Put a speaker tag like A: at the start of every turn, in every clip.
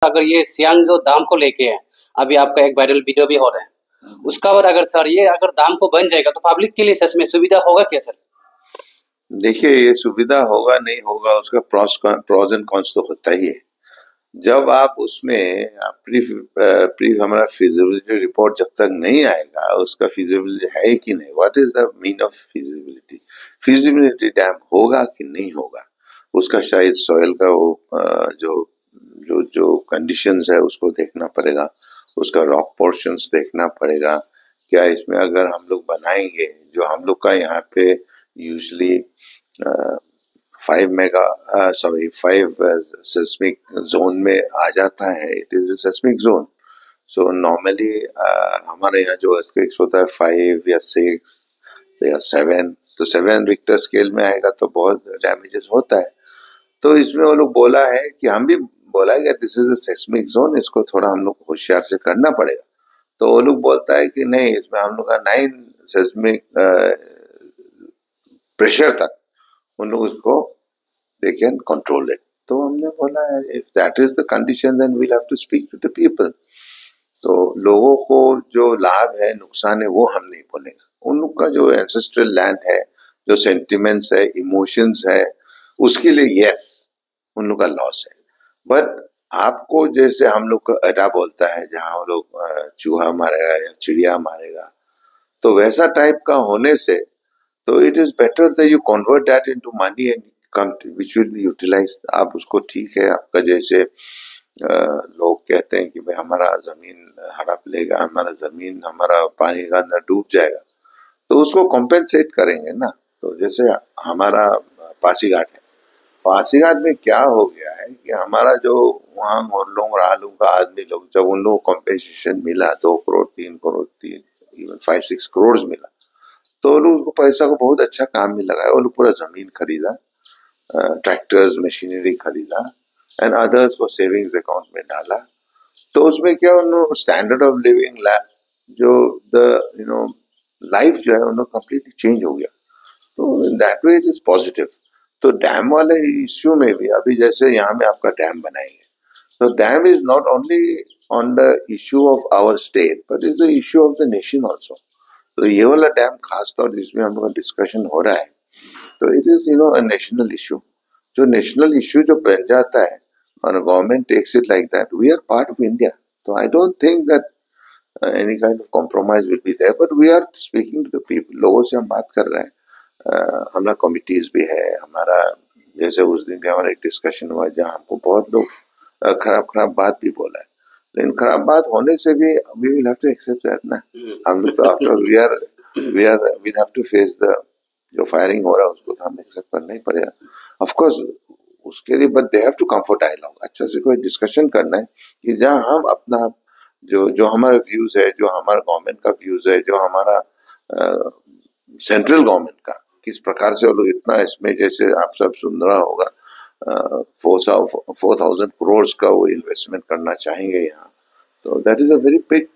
A: अगर ये सियांग जो दाम को लेके है, अभी आपका एक वायरल वीडियो भी हो रहा है, उसका बाद अगर सर ये अगर दाम को बन जाएगा तो पब्लिक के लिए सच में सुविधा होगा क्या सर?
B: देखिए, ये सुविधा होगा नहीं होगा उसका प्रोज एंड कॉन्स तो होता ही है। जब आप उसमें प्री हमारा फिजिबिलिटी रिपोर्ट जब तक नहीं आएगा, उसका फिजिबिलिटी है कि नहीं, what is the mean of feasibility, feasibility dam होगा कि नहीं होगा, उसका शायद सॉइल का वो जो जो जो कंडीशंस है उसको देखना पड़ेगा, उसका रॉक पोर्शंस देखना पड़ेगा। क्या इसमें अगर हम लोग बनाएंगे, जो हम लोग का यहाँ पे यूजली 5 सेस्मिक जोन में आ जाता है, it is a seismic zone. So normally हमारे यहाँ जो अर्थक्वेक्स होता है 5 या 6 या 7, तो 7 रिक्टर स्केल में आएगा तो बहुत डैमेजेस होता है। तो इसमें वो लोग बोला है कि हम भी बोला है कि this is a seismic zone, इसको थोड़ा हम लोग होशियार से करना पड़ेगा। तो वो लोग बोलता है कि नहीं, इसमें हम लोग का 9 सेस्मिक प्रेशर तक उन लोग उसको they can control it। तो हमने बोला है if that is the condition then we'll have to speak to the people। तो लोगों को जो लाभ है नुकसान है वो हम नहीं बोलेंगे, उन लोग का जो एंसेस्ट्रल लैंड है, जो सेंटिमेंट्स है, इमोशंस है, उसके लिए यस उन लोग का लॉस है। बट आपको जैसे हम लोग का अड्डा बोलता है जहाँ वो लोग चूहा मारेगा या चिड़िया मारेगा, तो वैसा टाइप का होने से तो it is better that you convert that into money and come which will be utilize. आप उसको ठीक है, आपका जैसे लोग कहते हैं कि भाई हमारा जमीन हड़प लेगा, हमारा जमीन हमारा पानी का अंदर डूब जाएगा, तो उसको कॉम्पेंसेट करेंगे ना। तो जैसे हमारा पासीघाट है, पासीघाट में क्या हो गया है कि हमारा जो वहाँ मोरलोंग रालूंग का आदमी लोग, जब उन लोग कॉम्पेंसेशन मिला 2 करोड़ 3 करोड़ 3 इवन 5-6 करोड़ मिला, तो लोग उसको पैसा को बहुत अच्छा काम में लगाया। वो लोग पूरा जमीन खरीदा, ट्रैक्टर्स मशीनरी खरीदा एंड अदर्स को सेविंग्स अकाउंट में डाला। तो उसमें क्या उन्होंने स्टैंडर्ड ऑफ लिविंग जो द लाइफ जो है उन्होंने कम्प्लीटली चेंज हो गया। तो that way it is positive. तो डैम वाले इश्यू में भी अभी जैसे यहाँ में आपका डैम बनाएंगे, तो dam is not only on the issue of our state but is the issue of the nation also. तो ये वाला डैम खासतौर जिसमें हम लोग का डिस्कशन हो रहा है, तो it is a national issue. जो नेशनल इश्यू जो बन जाता है और government takes it like that, we are part of India. तो I don't think that any kind of compromise will be there, but we are speaking to the people. लोगों से हम बात कर रहे हैं, हमारा कमिटीज भी है हमारा। जैसे उस दिन भी हमारा एक डिस्कशन हुआ जहाँ हमको बहुत लोग खराब खराब बात भी बोला है, लेकिन खराब बात होने से भी we will have to accept that ना। हम लोग तो after we have to face the जो फायरिंग हो रहा है उसको तो हमें एक्सेप्ट करना ही पड़ेगा ऑफ कोर्स उसके लिए। But they have to come for dialogue, अच्छा से कोई डिस्कशन करना है कि जहाँ हम अपना जो जो हमारा व्यूज है, जो हमारा गवर्नमेंट का व्यूज है, जो हमारा सेंट्रल गवर्नमेंट का किस प्रकार से वो लोग इतना इसमें, जैसे आप सब सुन रहा होगा 4,000 करोड़ का वो इन्वेस्टमेंट करना चाहेंगे यहाँ। तो that is a very big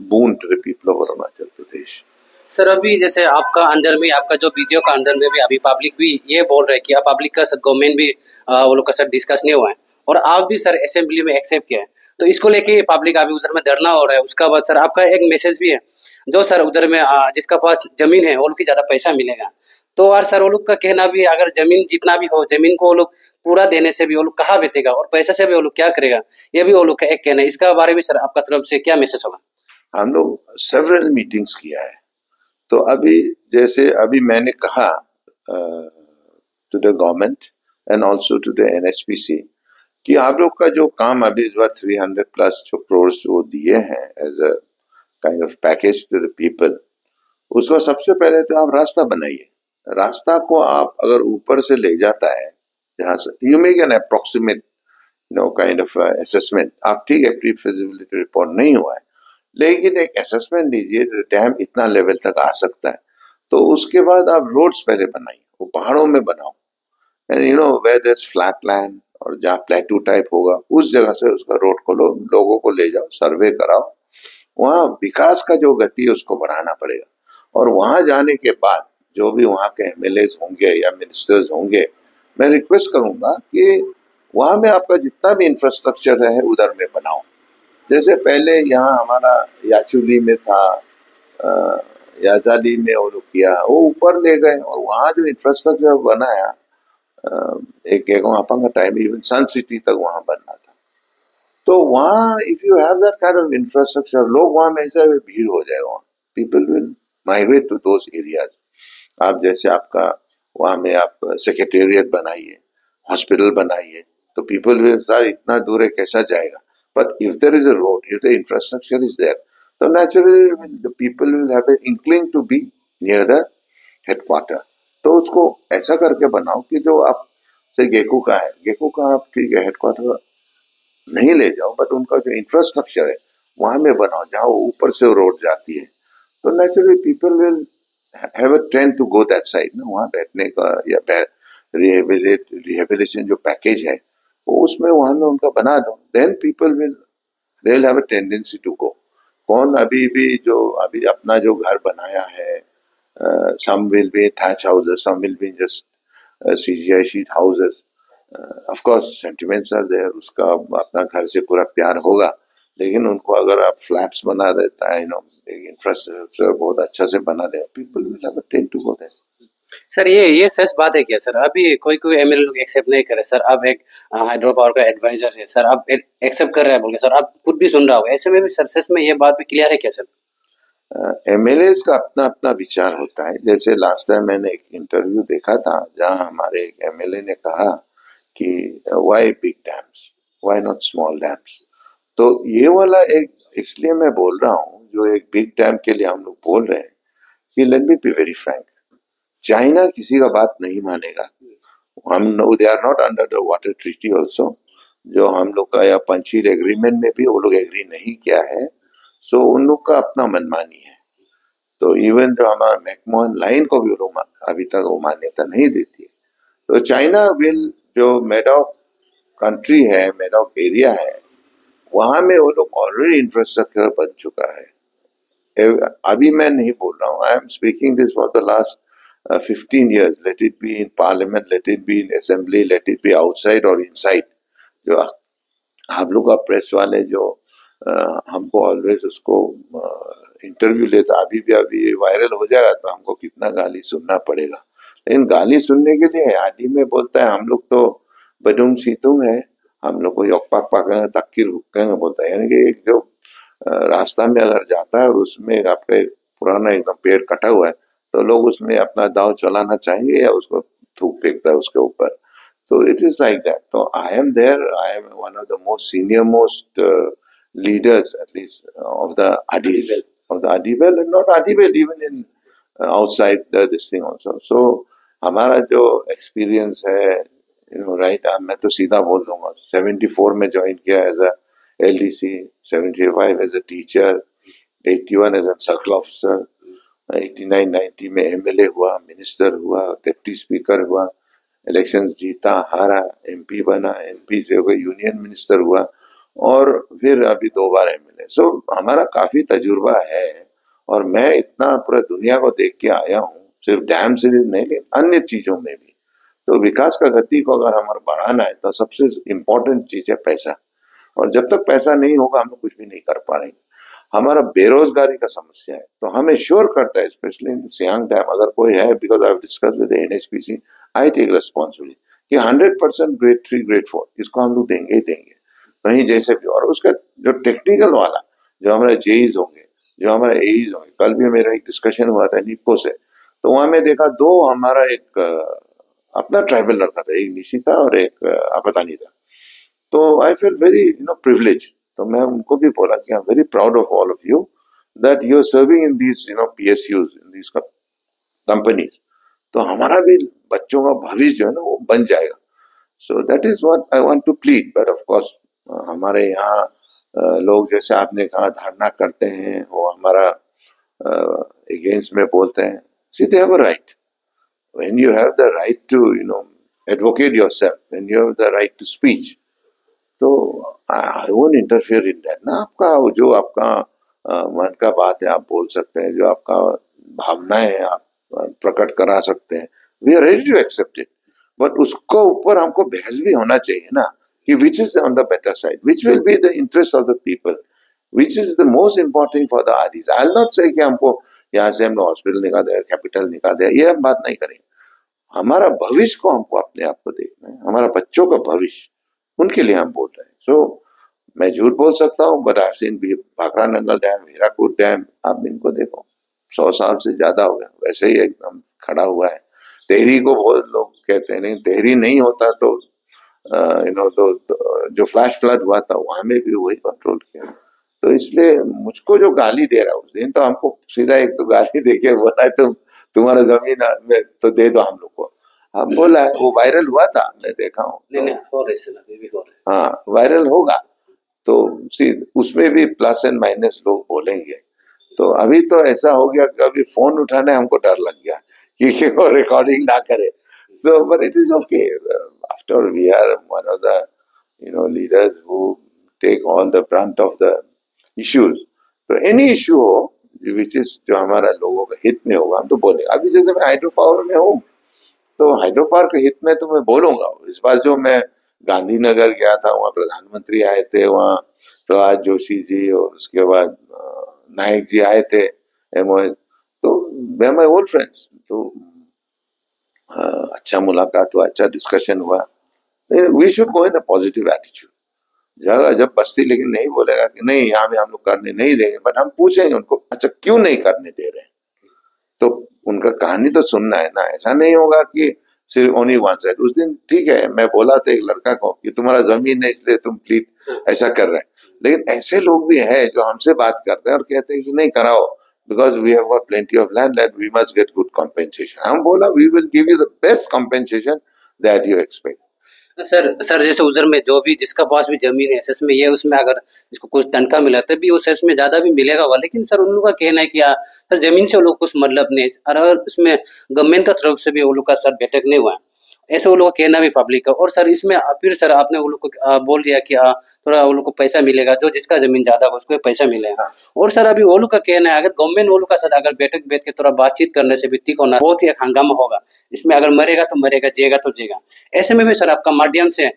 B: boon to the people of Arunachal Pradesh.
A: Sir अभी जैसे आपका अंदर में आपका जो वीडियो का अंदर में भी अभी पब्लिक भी ये बोल रहे हैं कि अब पब्लिक का सर गवर्नमेंट भी वो लोग का सर डिस्कस नहीं हुआ है और आप भी सर असेंबली में एक्सेप्ट किया है, तो इसको लेके पब्लिक अभी उधर में धरना हो रहा है। उसका बाद सर आपका एक मैसेज भी है जो सर उधर में जिसका पास जमीन है वो लोग की ज्यादा पैसा मिलेगा। तो और सर वो लोग का कहना भी अगर जमीन जितना भी हो जमीन को वो लोग पूरा देने से भी वो लोग कहाँ बेचेगा और पैसा से भी वो लोग क्या करेगा, ये भी वो लोग का एक कहना है। इसका बारे में सर आपका तरफ से क्या मैसेज होगा?
B: हम लोग सेवरल मीटिंग्स किया है। तो अभी जैसे अभी मैंने कहा to the government and also to the NHPC कि आप लोग का जो काम अभी इस बार 300 प्लस जो करोड़ वो दिए हैं as a kind of package to the people, उसको सबसे पहले तो आप रास्ता बनाइए। रास्ता को आप अगर ऊपर से ले जाता है, जहाँ से you make an approximate kind of assessment. आप ठीक है, प्री फिजिबिलिटी रिपोर्ट नहीं हुआ है, लेकिन एक असेसमेंट दीजिए डैम इतना लेवल तक आ सकता है। तो उसके बाद आप रोड्स पहले बनाइए, वो पहाड़ों में बनाओ, and where there is flat land और जहाँ प्लेटू टाइप होगा उस जगह से उसका रोड को लोगों को ले जाओ, सर्वे कराओ। वहाँ विकास का जो गति है उसको बढ़ाना पड़ेगा। और वहां जाने के बाद जो भी वहाँ के एमएलए होंगे या मिनिस्टर्स होंगे, मैं रिक्वेस्ट करूंगा कि वहां में आपका जितना भी इंफ्रास्ट्रक्चर है उधर में बनाओ। जैसे पहले यहाँ हमारा याचुली में था, याजाली में वो लोग किया, वो ऊपर ले गए और वहाँ जो इंफ्रास्ट्रक्चर बनाया, एक का टाइम इवन सन सिटी तक वहाँ बनना था। तो वहाँ if you have that kind of infrastructure, लोग वहाँ में ऐसा भीड़ हो जाएगा, वहाँ people will migrate to those areas. आप जैसे आपका वहाँ में आप सेक्रेटेरिएट बनाइए, हॉस्पिटल बनाइए, तो पीपल विल सर इतना दूर है कैसा जाएगा। But if there is a road, if the infrastructure is there, तो naturally the people will have an inkling to be near the headquarter. तो उसको ऐसा करके बनाओ कि जो आप से गेको का है, गेको का आप ठीक है हेडक्वार्टर नहीं ले जाओ, बट उनका जो इंफ्रास्ट्रक्चर है वहां में बनाओ जहाँ वो ऊपर से रोड जाती है। तो naturally people will have a trend to go that side ना, वहाँ बैठने का या रिहेबिलिटेशन जो पैकेज है वो उसमें वहां में उनका बना दो, then people will they will have a tendency to go. कौन अभी भी जो अभी अपना जो घर बनाया है, some will be thatch houses, some will be just CGI sheet houses. Of course sentiments are there, उसका अपना घर से पूरा प्यार होगा, लेकिन उनको अगर आप फ्लैट्स बना देता है, इंफ्रास्ट्रक्चर बहुत अच्छा से बना दे, people will have a tend to go there.
A: Sir ये सच बात है क्या सर? अभी कोई कोई एमएलए लोग एक्सेप्ट नहीं करे सर। अब एक हाइड्रो पावर का एडवाइजर है सर, अब एक्सेप्ट कर रहा है बोल के सर, आप खुद भी सुन रहा होगा, ऐसे में भी सर सच में ये बात भी क्लियर है क्या सर?
B: एमएलए का अपना अपना विचार होता है। जैसे लास्ट टाइम मैंने एक इंटरव्यू देखा था जहां हमारे एक एमएलए ने कहा कि why big dams, why not small dams. तो ये वाला एक इसलिए मैं बोल रहा हूँ, जो एक बिग डैम के लिए हम लोग बोल रहे हैं कि let me be very frank, China किसी का बात नहीं मानेगा। हम they are not under the water treaty also, जो हम लोग का या पंचील एग्रीमेंट में भी वो लोग एग्री नहीं किया है। सो उन लोग का अपना मनमानी है। तो इवन जो हमारा मैकमोहन लाइन को भी वो लोग अभी तक वो मान्यता नहीं देती है। तो चाइना विल, जो मेडॉक कंट्री है, मेडॉक एरिया है, वहां में वो लोग ऑलरेडी इंफ्रास्ट्रक्चर बन चुका है। अभी मैं नहीं बोल रहा हूँ, I am speaking this for the last 15 years, let it be in parliament, let it be in assembly, let it be outside or inside। जो आप लोग का प्रेस वाले जो हमको ऑलवेज उसको इंटरव्यू लेता, अभी वायरल हो जाएगा तो हमको कितना गाली सुनना पड़ेगा। लेकिन गाली सुनने के लिए आदि में बोलता है हम लोग तो बडुंग सीतुंग है, हम लोग को योकपाक पाक तक्कीर हुक्केंगे बोलता है। यानी कि एक जो रास्ता में अगर जाता है और उसमें आपका पुराना एकदम पेड़ कटा हुआ है, तो लोग उसमें अपना दाव चलाना चाहेंगे या उसको थूक फेंकता है उसके ऊपर। तो इट इज लाइक दैट। तो I am there, I am one of the most senior most leaders at least of the Adibel, and not Adibel even in outside this thing also. So हमारा जो experience है, right, मैं तो सीधा बोल दूंगा, 74 में ज्वाइन किया as a LDC, 75 as a teacher, 81 as a circle officer, 89-90 में एमएलए हुआ, मिनिस्टर हुआ, डिप्टी स्पीकर हुआ, इलेक्शंस जीता, हारा, एमपी बना, एमपी से होकर यूनियन मिनिस्टर हुआ, और फिर अभी 2 बार एमएलए। सो हमारा काफी तजुर्बा है, और मैं इतना पूरा दुनिया को देख के आया हूँ, सिर्फ डैम से नहीं लेकिन अन्य चीजों में भी। तो विकास का गति को अगर हमारा बढ़ाना है तो सबसे इम्पोर्टेंट चीज है पैसा, और जब तक पैसा नहीं होगा हम लोग कुछ भी नहीं कर पाएंगे। हमारा बेरोजगारी का समस्या है, तो हमें श्योर करता है स्पेशली इन सियांग डैम अगर कोई है, because I have discussed with NHPC, I take responsibility कि 100% ग्रेड 3 ग्रेड 4 इसको हम लोग देंगे ही देंगे, कहीं जैसे भी। और उसका जो टेक्निकल वाला, जो हमारे जेईज होंगे, जो हमारे एईज होंगे, कल भी मेरा एक डिस्कशन हुआ था निप्को से, तो वहां में देखा 2 हमारा एक अपना ट्राइबल लड़का था, एक निशिता और एक आपतानी था। तो आई फील वेरी प्रिविलेज। तो मैं उनको भी बोला कि I am very proud of all of you that you are serving in these PSUs, in these companies. तो हमारा भी बच्चों का भविष्य जो है ना वो बन जाएगा। So that is what I want to plead. But of course हमारे यहाँ लोग जैसे आपने कहा धरना करते हैं, वो हमारा अगेंस्ट में बोलते हैं। See they have a right, when you have the right to advocate yourself, when you have the right to speech, तो I won't interfere in that ना। आपका जो आपका मन का बात है आप बोल सकते हैं, जो आपका भावनाएं हैं आप प्रकट करा सकते हैं, we are ready to accept it. But उसको ऊपर हमको बहस भी होना चाहिए ना, कि which is on the better side, which will be the interest of the people, which is the most important for the Adis. I'll not say कि हमको यहाँ से हमने हॉस्पिटल निकाल दिया, कैपिटल निकाल दिया, ये हम बात नहीं करेंगे। हमारा भविष्य को हमको अपने आप को देखना है, हमारा बच्चों का भविष्य, उनके लिए हम बोल रहे हैं। सो मैं झूठ बोल सकता हूँ, but I seen Bhakra Nangal dam, Hirakud dam, आप इनको देखो 100 साल से ज्यादा हो गया, वैसे ही एकदम खड़ा हुआ है। तेहरी को बहुत लोग कहते हैं, नहीं तेहरी नहीं होता तो तो जो फ्लैश फ्लड हुआ था वहां में भी वही कंट्रोल किया। तो इसलिए मुझको जो गाली दे रहा है उस दिन, तो हमको सीधा एक तो गाली देके बोला है तुम्हारा जमीन में तो दे दो हम लोग को। हम बोला है, वो वायरल हुआ था, मैं देखा हूँ। हाँ, वायरल होगा तो उसमें भी प्लस एंड माइनस लोग बोलेंगे। तो अभी तो ऐसा हो गया कि अभी फोन उठाने हमको डर लग गया कि वो रिकॉर्डिंग ना करे। So but it is okay, after we are one of the leaders who take on the brunt of the issues. तो एनी इश्यू हो विच इज जो हमारा लोगों के हित में होगा हम तो बोलेंगे। अभी जैसे मैं हाइड्रो पावर में हूँ तो हाइड्रो पावर के हित में तो मैं बोलूंगा। इस बार जो मैं गांधीनगर गया था, वहाँ प्रधानमंत्री आए थे, वहाँ प्रहलाद जोशी जी और उसके बाद नायक जी आए थे, एमओएस, तो वे माय ओल्ड फ्रेंड्स। तो अच्छा मुलाकात हुआ, अच्छा डिस्कशन हुआ। We should go in a positive attitude. जगह जब बस्ती लेकिन नहीं बोलेगा कि नहीं यहाँ भी हम लोग करने नहीं देंगे, बट हम पूछेंगे उनको अच्छा क्यों नहीं करने दे रहे हैं, तो उनका कहानी तो सुनना है ना। ऐसा नहीं होगा कि सिर्फ ओनली वन साइड। उस दिन ठीक है, मैं बोला था एक लड़का को कि तुम्हारा जमीन है इसलिए तुम प्लीज ऐसा कर रहे हैं, लेकिन ऐसे लोग भी हैं जो हमसे बात करते हैं और कहते हैं कि नहीं कराओ because we have got plenty of land that we must get good compensation. हम बोला we will give you the best compensation that you expect.
A: Sir जैसे उधर में जो भी जिसका पास भी जमीन है सेस में, ये उसमें अगर इसको कुछ तनख्वाह मिला तभी वो सेस में ज्यादा भी मिलेगा होगा, लेकिन सर उन लोगों का कहना है कि सर जमीन से वो लोग कुछ मतलब नहीं है, और अगर उसमें गवर्नमेंट का तरफ से भी वो लोग का सर बैठक नहीं हुआ है, ऐसे वो लोग का कहना भी पब्लिक का। और सर इसमें फिर सर आपने वो लोग को बोल दिया कि थोड़ा वो लोग को पैसा मिलेगा, जो जिसका जमीन ज्यादा होगा उसको पैसा मिलेगा। और सर अभी वो लोग का कहना है अगर गवर्नमेंट वो लोग का साथ अगर बैठक बैठ के थोड़ा बातचीत करने से भी ठीक होना, बहुत ही एक हंगामा होगा इसमें, अगर मरेगा तो मरेगा, जिएगा तो जिएगा। ऐसे में भी सर आपका माध्यम से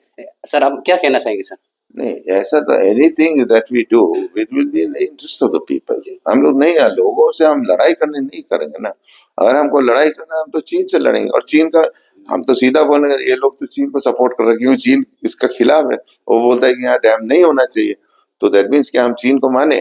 A: सर आप क्या कहना चाहेंगे सर?
B: नहीं, ऐसा तो anything that we do it will be in the interest of the people. हम लोग नहीं, लोगों से हम लड़ाई करने नहीं करेंगे ना। अगर हमको लड़ाई करना है हम तो चीन से लड़ेंगे, और चीन का हम तो सीधा बोलेंगे ये लोग तो चीन को सपोर्ट कर रहे हैं क्योंकि चीन इसका खिलाफ है। वो बोलता है कि यहाँ डैम नहीं होना चाहिए, तो दैट मीन्स कि हम चीन को माने,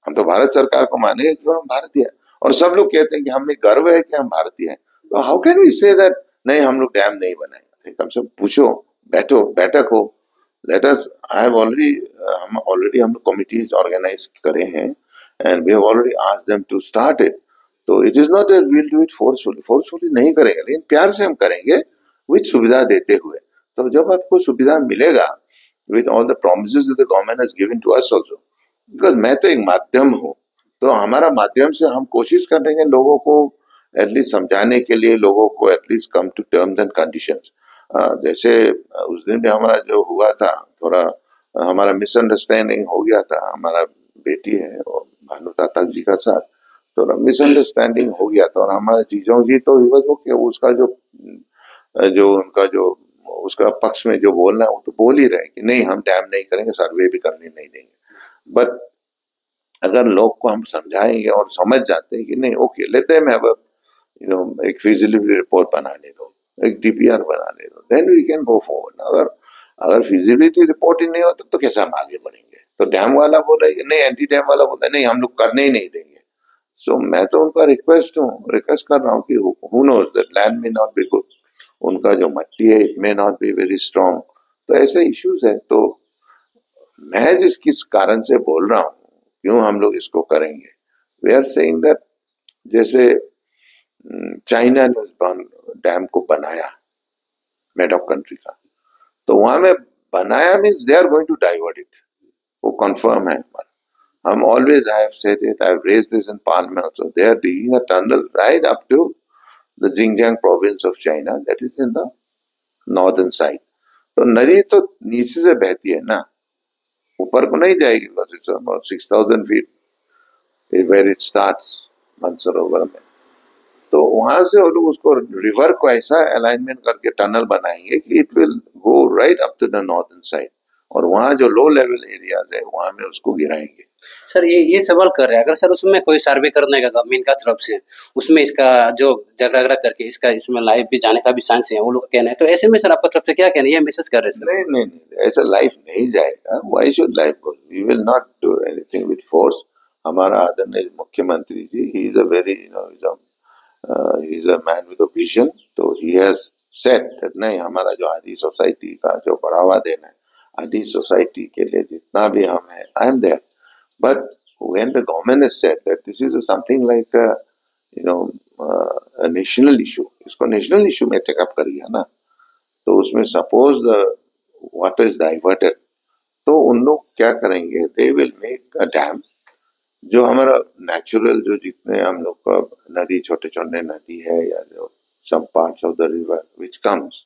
B: हम तो भारत सरकार को माने क्यों, हम भारतीय हैं। और सब लोग कहते हैं कि हमें गर्व है कि हम भारतीय हैं, तो how can we say that नहीं हम लोग डैम नहीं बनाएंगे। कम से कम पूछो, बैठो, बैठक हो, let us. I have already हम लोग कमिटीज ऑर्गेनाइज करे हैं and we have already asked them to start it. तो it is not that we will do it forcefully नहीं करेंगे, लेकिन प्यार से हम करेंगे, विद सुविधा देते हुए। तो जब आपको सुविधा मिलेगा with all the promises that the government has given to us also, because मैं तो एक माध्यम हूँ, तो हमारा माध्यम से हम कोशिश करेंगे लोगों को एटलीस्ट समझाने के लिए, लोगों को at least come to terms and conditions. जैसे उस दिन भी हमारा जो हुआ था, थोड़ा हमारा मिसअंडरस्टैंडिंग हो गया था। हमारा बेटी है और भानु ताता जी का साथ थोड़ा मिसअंडरस्टैंडिंग हो गया था, और हमारे चीजों जी तो उसका जो उनका जो उसका पक्ष में जो बोलना है वो तो बोल ही रहे कि नहीं हम डैम नहीं करेंगे, सर्वे भी करने नहीं देंगे। बट अगर लोग को हम समझाएंगे और समझ जाते हैं कि नहीं ओके लेट देम हैव एक फिजिबिलिटी रिपोर्ट बनाने दो, एक डीपीआर बनाने दो, then we can go forward. अगर फिजिबिलिटी रिपोर्ट ही नहीं होता तो कैसे हम आगे बढ़ेंगे। तो डैम वाला बोल रहा है नहीं, एंटी डैम वाला बोलता है नहीं हम लोग करने ही नहीं देंगे। सो मैं तो उनका रिक्वेस्ट कर रहा हूँ कि हु नोज दैट लैंड में नॉट बी गुड, उनका जो मट्टी है it may not be very strong, तो ऐसे इश्यूज है। तो मैं जिस किस कारण से बोल रहा हूँ क्यों हम लोग इसको करेंगे, वी आर सेइंग दैट जैसे चाइना ने डैम को बनाया मेडॉक कंट्री का, तो वहां में बनाया means they are going to divert it, वो कंफर्म है। हम always I have said it, I have raised this in parliament also, they are digging a tunnel right up to the Xinjiang province of China, that is in the northern side. तो नदी तो नीचे से बहती है ना, ऊपर को नहीं जाएगी, बस it's about 6000 feet where it starts Mansarovar में। तो वहां से वो लोग उसको रिवर को ऐसा अलाइनमेंट करके टनल बनाएंगे कि it will go right up to the northern side, और वहां जो लो लेवल एरियाज है वहां में उसको गिराएंगे।
A: सर ये सवाल कर रहे हैं, अगर सर उसमें कोई सर्वे करने का गवर्नमेंट का तरफ से, उसमें इसका जो झगड़ा करके इसका इसमें लाइव भी जाने का भी चांस है, वो लोग कहना है, तो ऐसे में सर आपका तरफ से क्या कहना है, ये मैसेज कर रहे हैं सर?
B: नहीं नहीं नहीं, ऐसा लाइफ नहीं जाएगा। Why should life go? We will not do anything with force. हमारा आदरणीय मुख्यमंत्री जी, he is a very he is a man with a vision. तो ही हैज सेड दैट नहीं, हमारा जो आदि सोसाइटी का जो बढ़ावा देना है, आदि सोसाइटी के लिए जितना भी हम है, I am there. But when the government has said that this is something like you know national issue, इसको नेशनल इशू में टेकअप करिए ना। तो उसमें suppose the water is diverted, तो उन लोग क्या करेंगे, they will make a dam, जो हमारा नेचुरल जो जितने हम लोग का नदी, छोटे छोटे नदी है या जो सब parts of the river which comes,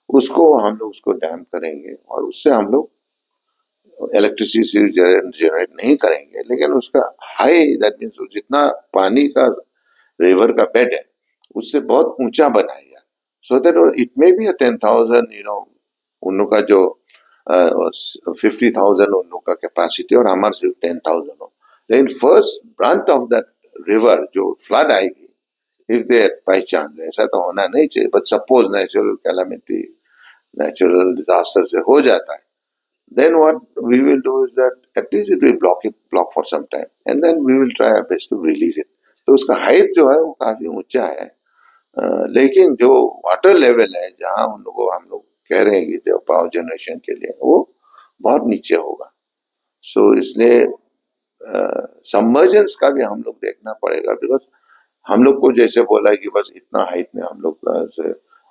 B: उसको हम लोग उसको डैम करेंगे, और उससे हम लोग इलेक्ट्रिसिटी जनरेट नहीं करेंगे, लेकिन उसका हाई, दैट मीन्स जितना पानी का रिवर का बेड है उससे बहुत ऊंचा बनाएगा, so that it may be 10,000, उन लोग का जो 50,000 उन लोग का कैपेसिटी, और हमारे सिर्फ 10,000 हो। लेकिन first branch of that river जो फ्लड आएगी, इफ दे बाई चांस, ऐसा तो होना नहीं चाहिए, but suppose natural calamity, natural disaster से हो जाता है, then what we will do is that at least it will block for some time, and then we will try our best to release it. तो उसका height जो है वो काफी ऊंचा है, लेकिन जो वाटर लेवल है जहां उन लोगों हम लोग कह रहे हैं कि जो पावर जनरेशन के लिए, वो बहुत नीचे होगा। सो इसलिए सबमर्जेंस का भी हम लोग देखना पड़ेगा, बिकॉज हम लोग को जैसे बोला कि बस इतना हाइट में हम लोग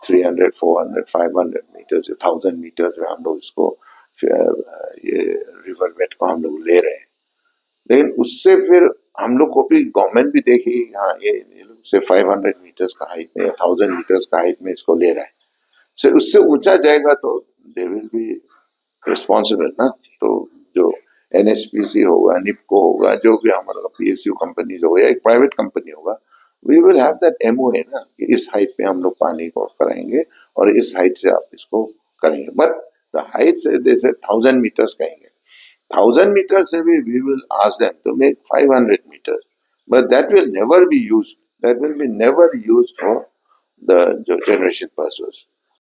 B: 300, 400, 500 मीटर्स, 1,000 मीटर्स में हम लोग इसको ये रिवर बेड को हम लोग ले रहे हैं, लेकिन उससे फिर हम लोग को भी गवर्नमेंट भी देखेगी, हाँ ये लोग से 500 मीटर्स का हाइट में, 1,000 मीटर्स का हाइट में इसको ले रहा है, से उससे ऊंचा जाएगा तो दे विल बी रिस्पॉन्सिबल ना। तो जो एनएचपीसी होगा, निपको होगा, जो भी हमारा पीएसयू कंपनीज होगा या एक प्राइवेट कंपनी होगा, we will have that MOA ना कि इस हाइट पे हम लोग पानी को कराएंगे और इस हाइट से आप इसको करेंगे। बट द हाइट से जैसे 1,000 मीटर्स कहेंगे, 1,000 मीटर से भी we will ask them to make 500 metres, but that will never be used, that will be never used for the generation purposes.